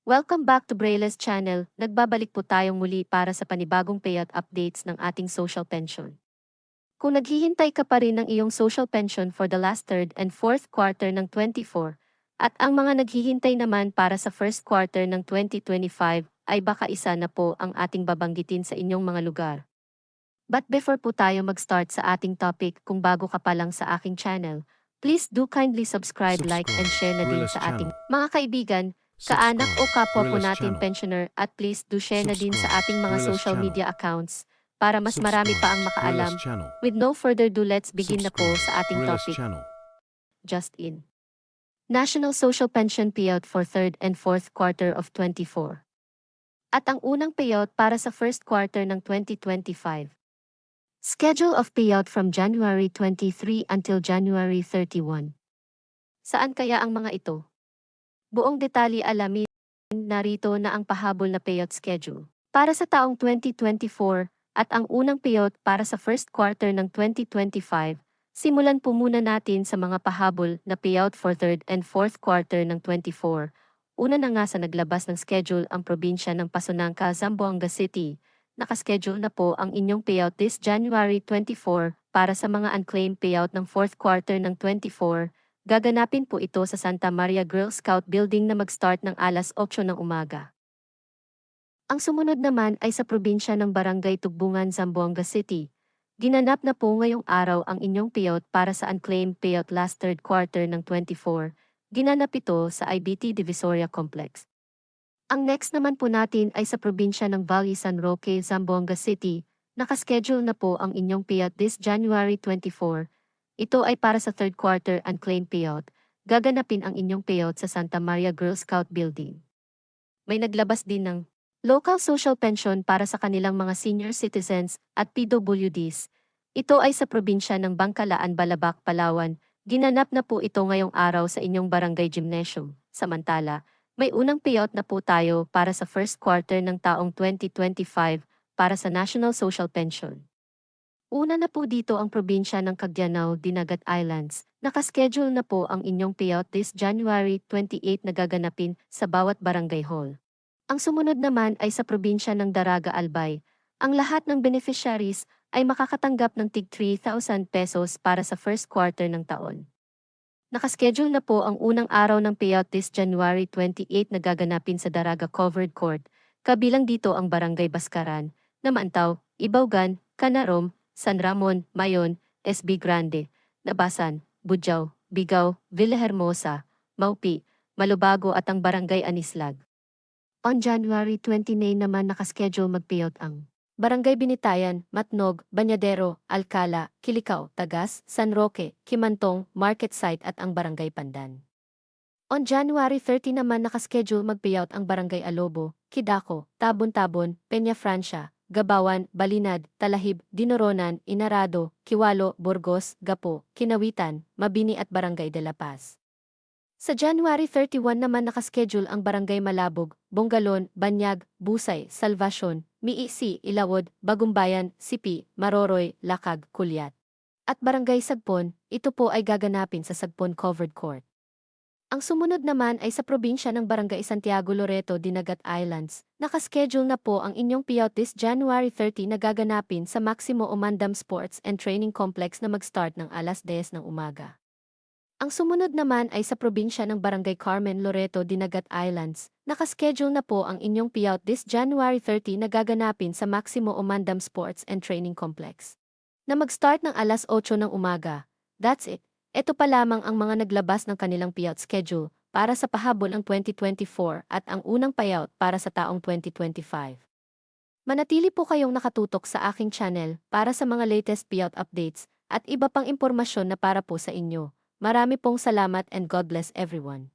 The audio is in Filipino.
Welcome back to Braille's channel. Nagbabalik po tayong muli para sa panibagong payout updates ng ating social pension. Kung naghihintay ka pa rin ng iyong social pension for the last third and fourth quarter ng 24, at ang mga naghihintay naman para sa first quarter ng 2025, ay baka isa na po ang ating babanggitin sa inyong mga lugar. But before po tayo mag-start sa ating topic, kung bago ka pa lang sa aking channel, please do kindly subscribe, like, and share na din Brilla's sa ating channel. mga kaibigan, kaanak o kapwa po Brilla's natin channel. pensioner, at please do share na din sa Subscribe. ating mga Brilla's social channel. media accounts para mas marami pa ang Subscribe. makaalam. Brilla's channel. With no further ado, let's begin na po Subscribe. sa ating Brilla's topic. channel. Just in. National Social Pension Payout for third and fourth quarter of 24. At ang unang payout para sa first quarter ng 2025. Schedule of payout from January 23 until January 31. Saan kaya ang mga ito? Buong detalye alamin narito na ang pahabol na payout schedule para sa taong 2024 at ang unang payout para sa first quarter ng 2025. Simulan po muna natin sa mga pahabol na payout for third and fourth quarter ng 24. Una na nga sa naglabas ng schedule ang probinsya ng Pasunangka, Zamboanga City. Nakaschedule na po ang inyong payout this January 24 para sa mga unclaimed payout ng fourth quarter ng 24. Gaganapin po ito sa Santa Maria Girl Scout Building na mag-start ng alas 8 ng umaga. Ang sumunod naman ay sa probinsya ng Barangay Tugbungan, Zamboanga City. Ginanap na po ngayong araw ang inyong payout para sa unclaimed payout last third quarter ng 24. Ginanap ito sa IBT Divisoria Complex. Ang next naman po natin ay sa probinsya ng Valle San Roque, Zamboanga City. Nakaschedule na po ang inyong payout this January 24. Ito ay para sa third quarter unclaimed payout. Gaganapin ang inyong payout sa Santa Maria Girl Scout Building. May naglabas din ng local social pension para sa kanilang mga senior citizens at PWDs. Ito ay sa probinsya ng Bangkalaan, Balabac, Palawan. Ginanap na po ito ngayong araw sa inyong barangay gymnasium. Samantala, may unang payout na po tayo para sa first quarter ng taong 2025 para sa National Social Pension. Una na po dito ang probinsya ng Cagdianao, Dinagat Islands. Nakaschedule na po ang inyong payout this January 28 na gaganapin sa bawat barangay hall. Ang sumunod naman ay sa probinsya ng Daraga, Albay. Ang lahat ng beneficiaries ay makakatanggap ng tig 3,000 pesos para sa first quarter ng taon. Nakaschedule na po ang unang araw ng payout this January 28 na gaganapin sa Daraga Covered Court, kabilang dito ang Barangay Baskaran, Namantaw, Ibaugan, Canarom, San Ramon, Mayon, SB Grande, Nabasan, Bujaw, Bigaw, Villahermosa, Maupi, Malubago at ang Barangay Anislag. On January 29 naman nakaschedule mag-payout ang Barangay Binitayan, Matnog, Banyadero, Alcala, Kilikao, Tagas, San Roque, Kimantong, Market Site at ang Barangay Pandan. On January 30 naman nakaschedule mag-payout ang Barangay Alobo, Kidako, Tabon-Tabon, Peña Francia, Gabawan, Balinad, Talahib, Dinoronan, Inarado, Kiwalo, Burgos, Gapo, Kinawitan, Mabini at Barangay de la Paz. Sa January 31 naman nakaschedule ang Barangay Malabog, Bongalon, Banyag, Busay, Salvacion, Miisi, Ilawod, Bagumbayan, Sipi, Maroroy, Lakag, Kulyat. At Barangay Sagpon, ito po ay gaganapin sa Sagpon Covered Court. Ang sumunod naman ay sa probinsya ng Barangay Santiago, Loreto, Dinagat Islands. Nakaschedule na po ang inyong payout this January 30 na gaganapin sa Maximo Omandam Sports and Training Complex na mag-start ng alas 10 ng umaga. Ang sumunod naman ay sa probinsya ng Barangay Carmen, Loreto, Dinagat Islands. Nakaschedule na po ang inyong payout this January 30 na gaganapin sa Maximo Omandam Sports and Training Complex na mag-start ng alas 8 ng umaga. That's it. Ito pa lamang ang mga naglabas ng kanilang payout schedule para sa pahabol ng 2024 at ang unang payout para sa taong 2025. Manatili po kayong nakatutok sa aking channel para sa mga latest payout updates at iba pang impormasyon na para po sa inyo. Marami pong salamat and God bless everyone.